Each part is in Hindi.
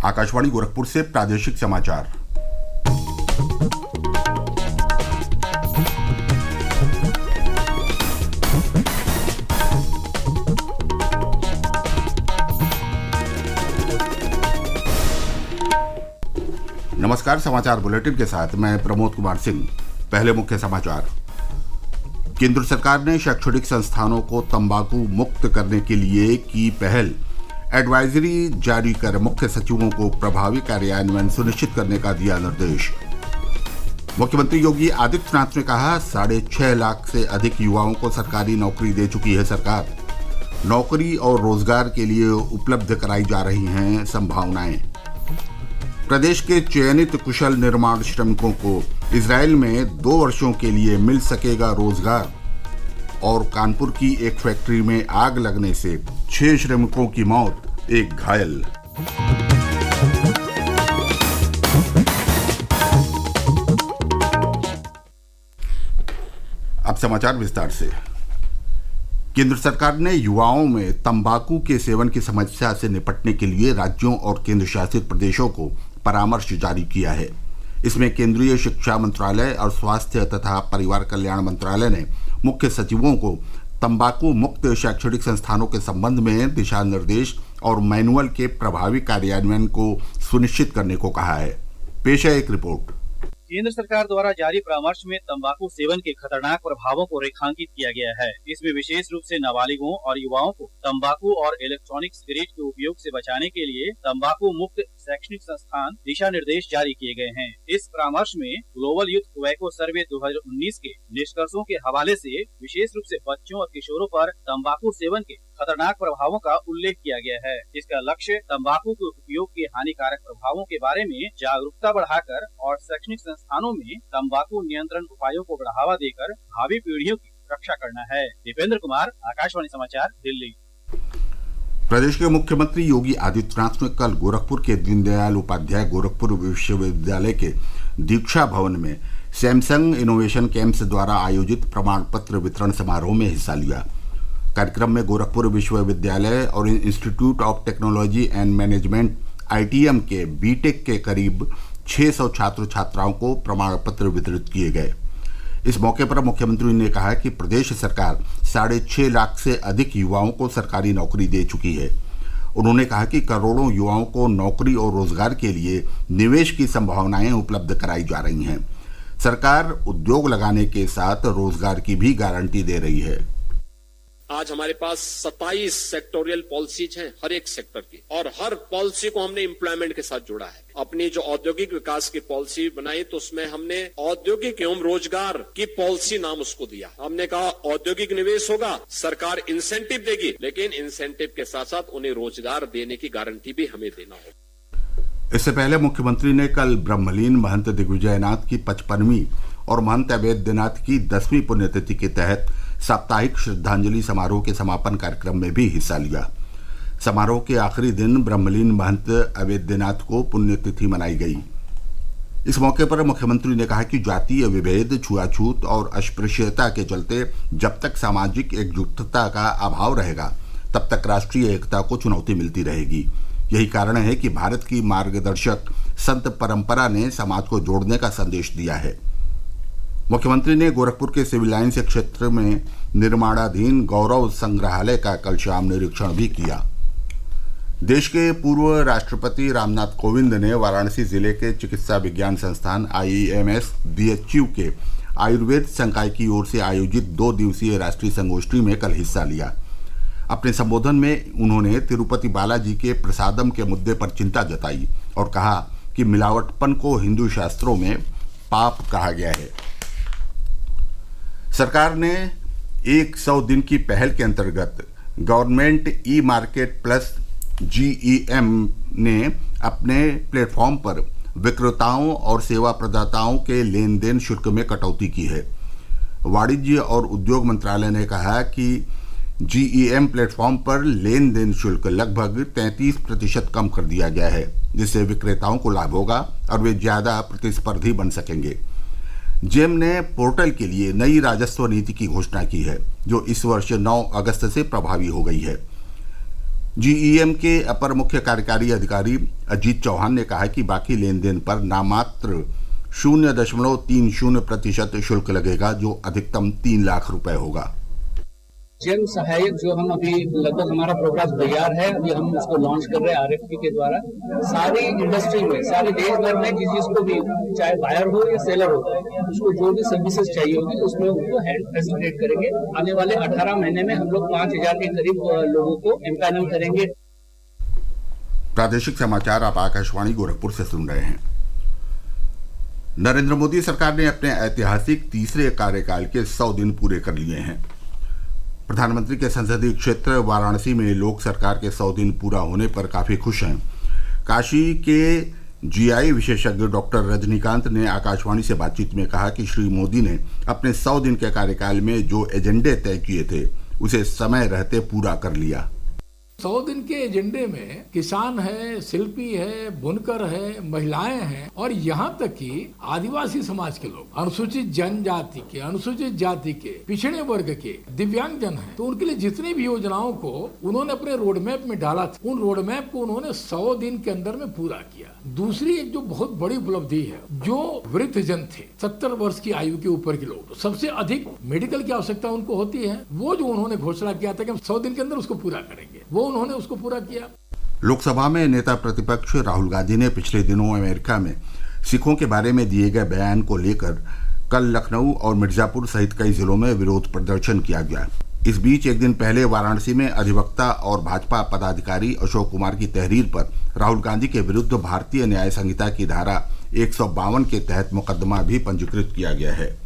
आकाशवाणी गोरखपुर से प्रादेशिक समाचार। नमस्कार। समाचार बुलेटिन के साथ मैं प्रमोद कुमार सिंह। पहले मुख्य समाचार। केंद्र सरकार ने शैक्षणिक संस्थानों को तंबाकू मुक्त करने के लिए की पहल। एडवाइजरी जारी कर मुख्य सचिवों को प्रभावी कार्यान्वयन सुनिश्चित करने का दिया निर्देश। मुख्यमंत्री योगी आदित्यनाथ ने कहा, 6.5 लाख से अधिक युवाओं को सरकारी नौकरी दे चुकी है सरकार। नौकरी और रोजगार के लिए उपलब्ध कराई जा रही हैं संभावनाएं। प्रदेश के चयनित कुशल निर्माण श्रमिकों को इजरायल में 2 वर्षों के लिए मिल सकेगा रोजगार। और कानपुर की एक फैक्ट्री में आग लगने से 6 श्रमिकों की मौत, 1 घायल। अब समाचार विस्तार से। केंद्र सरकार ने युवाओं में तंबाकू के सेवन की समस्या से निपटने के लिए राज्यों और केंद्र शासित प्रदेशों को परामर्श जारी किया है। इसमें केंद्रीय शिक्षा मंत्रालय और स्वास्थ्य तथा परिवार कल्याण मंत्रालय ने मुख्य सचिवों को तंबाकू मुक्त शैक्षणिक संस्थानों के संबंध में दिशा निर्देश और मैनुअल के प्रभावी कार्यान्वयन को सुनिश्चित करने को कहा है। पेश है एक रिपोर्ट। केंद्र सरकार द्वारा जारी परामर्श में तंबाकू सेवन के खतरनाक प्रभावों को रेखांकित किया गया है। इसमें विशेष रूप से नाबालिगों और युवाओं को तंबाकू और इलेक्ट्रॉनिक सिगरेट के उपयोग से बचाने के लिए तंबाकू मुक्त शैक्षणिक संस्थान दिशा निर्देश जारी किए गए हैं। इस परामर्श में ग्लोबल यूथ टोबैको सर्वे 2019 के निष्कर्षों के हवाले से विशेष रूप से बच्चों और किशोरों पर तंबाकू सेवन के खतरनाक प्रभावों का उल्लेख किया गया है। इसका लक्ष्य तंबाकू के उपयोग के हानिकारक प्रभावों के बारे में जागरूकता बढ़ाकर और शैक्षणिक संस्थानों में तंबाकू नियंत्रण उपायों को बढ़ावा देकर भावी पीढ़ियों की रक्षा करना है। दीपेंद्र कुमार, आकाशवाणी समाचार, दिल्ली। प्रदेश के मुख्यमंत्री योगी आदित्यनाथ ने कल गोरखपुर के दीनदयाल उपाध्याय गोरखपुर विश्वविद्यालय के दीक्षा भवन में सैमसंग इनोवेशन कैंप्स द्वारा आयोजित प्रमाण पत्र वितरण समारोह में हिस्सा लिया। कार्यक्रम में गोरखपुर विश्वविद्यालय और institute of technology and management ITM के बीटेक के करीब 600 छात्र छात्राओं को प्रमाण पत्र वितरित किए गए। इस मौके पर मुख्यमंत्री ने कहा कि प्रदेश सरकार 6.5 लाख से अधिक युवाओं को सरकारी नौकरी दे चुकी है। उन्होंने कहा कि करोड़ों युवाओं को नौकरी और रोजगार के लिए निवेश की संभावनाएं उपलब्ध कराई जा रही हैं। सरकार उद्योग लगाने के साथ रोजगार की भी गारंटी दे रही है। आज हमारे पास 27 सेक्टोरियल पॉलिसीज हैं हर एक सेक्टर की, और हर पॉलिसी को हमने एम्प्लॉयमेंट के साथ जोड़ा है। अपनी जो औद्योगिक विकास की पॉलिसी बनाई तो उसमें हमने औद्योगिक एवं रोजगार की पॉलिसी नाम उसको दिया। हमने कहा औद्योगिक निवेश होगा, सरकार इंसेंटिव देगी, लेकिन इंसेंटिव के साथ साथ उन्हें रोजगार देने की गारंटी भी हमें देना होगा। इससे पहले मुख्यमंत्री ने कल ब्रह्मलीन महंत दिग्विजयनाथ की 55वीं और महंत अवैधनाथ की 10वीं पुण्यतिथि के तहत साप्ताहिक श्रद्धांजलि समारोह के समापन कार्यक्रम में भी हिस्सा लिया। समारोह के आखिरी दिन ब्रह्मलीन महंत अवैधनाथ को पुण्यतिथि मनाई गई। इस मौके पर मुख्यमंत्री ने कहा कि जातीय विभेद, छुआछूत और अस्पृश्यता के चलते जब तक सामाजिक एकजुटता का अभाव रहेगा तब तक राष्ट्रीय एकता को चुनौती मिलती रहेगी। यही कारण है कि भारत की मार्गदर्शक संत परंपरा ने समाज को जोड़ने का संदेश दिया है। मुख्यमंत्री ने गोरखपुर के सिविल लाइन्स क्षेत्र में निर्माणाधीन गौरव संग्रहालय का कल शाम निरीक्षण भी किया। देश के पूर्व राष्ट्रपति रामनाथ कोविंद ने वाराणसी जिले के चिकित्सा विज्ञान संस्थान IIMS DHU के आयुर्वेद संकाय की ओर से आयोजित 2 दिवसीय राष्ट्रीय संगोष्ठी में कल हिस्सा लिया। अपने संबोधन में उन्होंने तिरुपति बालाजी के प्रसादम के मुद्दे पर चिंता जताई और कहा कि मिलावटपन को हिंदू शास्त्रों में पाप कहा गया है। सरकार ने 100 दिन की पहल के अंतर्गत गवर्नमेंट ई-मार्केट प्लस GEM ने अपने प्लेटफॉर्म पर विक्रेताओं और सेवा प्रदाताओं के लेन देन शुल्क में कटौती की है। वाणिज्य और उद्योग मंत्रालय ने कहा कि GEM प्लेटफॉर्म पर लेन देन शुल्क लगभग 33% कम कर दिया गया है, जिससे विक्रेताओं को लाभ होगा और वे ज़्यादा प्रतिस्पर्धी बन सकेंगे। जेम ने पोर्टल के लिए नई राजस्व नीति की घोषणा की है, जो इस वर्ष 9 अगस्त से प्रभावी हो गई है। जीईएम के अपर मुख्य कार्यकारी अधिकारी अजीत चौहान ने कहा कि बाकी लेन देन पर नामात्र 0.30% शुल्क लगेगा, जो अधिकतम 3 लाख रुपए होगा। जन सहायक जो हम अभी लगभग हमारा प्रोग्राम तैयार है, अभी हम उसको लॉन्च कर रहे हैं आरएफपी के द्वारा। सारी इंडस्ट्री में, सारे देश भर में जिसको भी, चाहे बायर हो या सेलर हो, उसको जो भी सर्विसेज चाहिए होगी उसमें उनको हैंड फैसिलिटेट करेंगे। आने वाले 18 महीने में हम लोग 5000 के करीब लोगों को एम्पैनल करेंगे। प्रादेशिक समाचार आप आकाशवाणी गोरखपुर से सुन रहे हैं। नरेंद्र मोदी सरकार ने अपने ऐतिहासिक तीसरे कार्यकाल के 100 दिन पूरे कर लिए हैं। प्रधानमंत्री के संसदीय क्षेत्र वाराणसी में लोग सरकार के 100 दिन पूरा होने पर काफी खुश हैं। काशी के जीआई विशेषज्ञ डॉक्टर रजनीकांत ने आकाशवाणी से बातचीत में कहा कि श्री मोदी ने अपने 100 दिन के कार्यकाल में जो एजेंडे तय किए थे उसे समय रहते पूरा कर लिया। 100 दिन के एजेंडे में किसान है, शिल्पी है, बुनकर है, महिलाएं हैं और यहाँ तक कि आदिवासी समाज के लोग, अनुसूचित जनजाति के, अनुसूचित जाति के, पिछड़े वर्ग के, दिव्यांग जन हैं, तो उनके लिए जितनी भी योजनाओं को उन्होंने अपने रोड मैप में डाला था, उन रोड मैप को उन्होंने 100 दिन के अंदर में पूरा किया। दूसरी एक जो बहुत बड़ी उपलब्धि है, जो वृद्ध जन थे, 70 वर्ष की आयु के ऊपर के लोग, सबसे अधिक मेडिकल की आवश्यकता उनको होती है, वो जो उन्होंने घोषणा किया था कि हम 100 दिन के अंदर उसको पूरा करेंगे, वो उन्होंने उसको पूरा किया। लोकसभा में नेता प्रतिपक्ष राहुल गांधी ने पिछले दिनों अमेरिका में सिखों के बारे में दिए गए बयान को लेकर कल लखनऊ और मिर्जापुर सहित कई जिलों में विरोध प्रदर्शन किया गया। इस बीच एक दिन पहले वाराणसी में अधिवक्ता और भाजपा पदाधिकारी अशोक कुमार की तहरीर पर राहुल गांधी के विरुद्ध भारतीय न्याय संहिता की धारा 152 के तहत मुकदमा भी पंजीकृत किया गया है।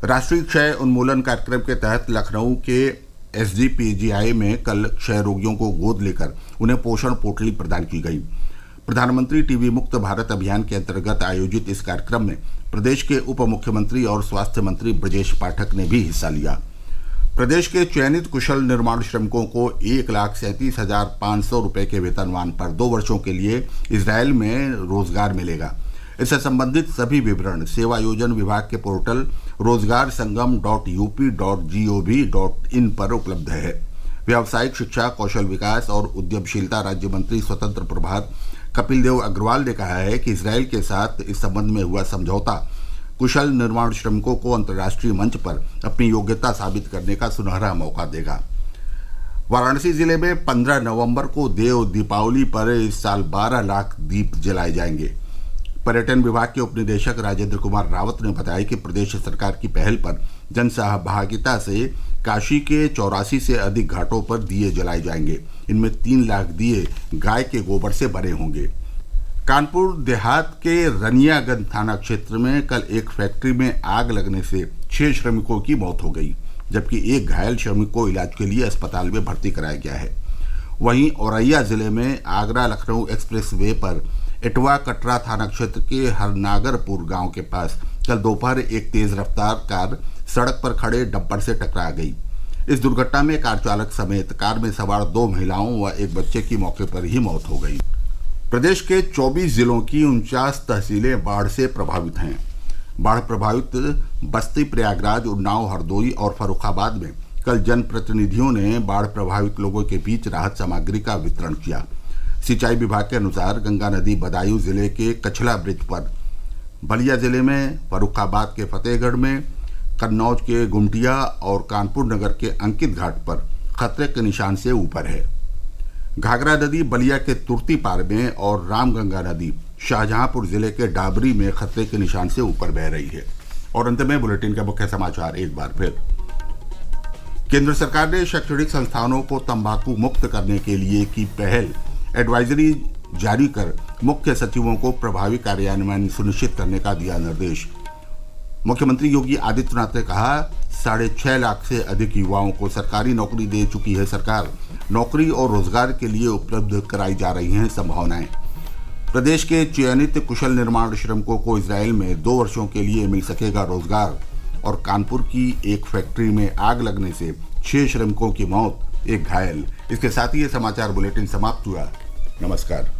राष्ट्रीय क्षय उन्मूलन कार्यक्रम के तहत लखनऊ के एसजीपीजीआई में कल क्षय रोगियों को गोद लेकर उन्हें पोषण पोटली प्रदान की गई। प्रधानमंत्री टीबी मुक्त भारत अभियान के अंतर्गत आयोजित इस कार्यक्रम में प्रदेश के उप मुख्यमंत्री और स्वास्थ्य मंत्री ब्रजेश पाठक ने भी हिस्सा लिया। प्रदेश के चयनित कुशल निर्माण श्रमिकों को 1,37,500 रुपये के वेतनमान पर 2 वर्षों के लिए इजरायल में रोजगार मिलेगा। इससे संबंधित सभी विवरण सेवायोजन विभाग के पोर्टल rozgarsangam.up.gov.in पर उपलब्ध है। व्यावसायिक शिक्षा, कौशल विकास और उद्यमशीलता राज्य मंत्री स्वतंत्र प्रभार कपिल देव अग्रवाल ने कहा है कि इजरायल के साथ इस संबंध में हुआ समझौता कुशल निर्माण श्रमिकों को अंतर्राष्ट्रीय मंच पर अपनी योग्यता साबित करने का सुनहरा मौका देगा। वाराणसी जिले में 15 नवंबर को देव दीपावली पर इस साल 12 लाख दीप जलाए जाएंगे। पर्यटन विभाग के उपनिदेशक राजेंद्र कुमार रावत ने बताया कि प्रदेश सरकार की पहल पर जन सहभागिता से काशी के 84 से अधिक घाटों पर दिए जलाए जाएंगे। इनमें 3 लाख दिए गाय के गोबर से बने होंगे। कानपुर देहात के रनियागंज थाना क्षेत्र में कल एक फैक्ट्री में आग लगने से 6 श्रमिकों की मौत हो गई, जबकि एक घायल श्रमिक को इलाज के लिए अस्पताल में भर्ती कराया गया है। वहीं औरैया जिले में आगरा लखनऊ एक्सप्रेस वे पर इटवा कटरा थाना क्षेत्र के हरनागरपुर गांव के पास कल दोपहर एक तेज रफ्तार कार सड़क पर खड़े डंपर से टकरा गई। इस दुर्घटना में कार चालक समेत कार में सवार 2 महिलाओं व एक बच्चे की मौके पर ही मौत हो गई। प्रदेश के 24 जिलों की 49 तहसीलें बाढ़ से प्रभावित हैं। बाढ़ प्रभावित बस्ती, प्रयागराज, उन्नाव, हरदोई और फर्रुखाबाद में कल जनप्रतिनिधियों ने बाढ़ प्रभावित लोगों के बीच राहत सामग्री का वितरण किया। सिंचाई विभाग के अनुसार गंगा नदी बदायूं जिले के कछला ब्रिज पर, बलिया जिले में फर्रुखाबाद के फतेहगढ़ में, कन्नौज के गुमटिया और कानपुर नगर के अंकित घाट पर खतरे के निशान से ऊपर है। घाघरा नदी बलिया के तुर्तीपार में और रामगंगा नदी शाहजहांपुर जिले के डाबरी में खतरे के निशान से ऊपर बह रही है। और अंत में बुलेटिन के मुख्य समाचार एक बार फिर। केंद्र सरकार ने शैक्षणिक संस्थानों को तंबाकू मुक्त करने के लिए की पहल, एडवाइजरी जारी कर मुख्य सचिवों को प्रभावी कार्यान्वयन सुनिश्चित करने का दिया निर्देश। मुख्यमंत्री योगी आदित्यनाथ ने कहा, 6.5 लाख से अधिक युवाओं को सरकारी नौकरी दे चुकी है सरकार। नौकरी और रोजगार के लिए उपलब्ध कराई जा रही हैं संभावनाएं। प्रदेश के चयनित कुशल निर्माण श्रमिकों को इजरायल में 2 वर्षों के लिए मिल सकेगा रोजगार। और कानपुर की एक फैक्ट्री में आग लगने से 6 श्रमिकों की मौत, एक घायल। इसके साथ ही ये समाचार बुलेटिन समाप्त हुआ। नमस्कार।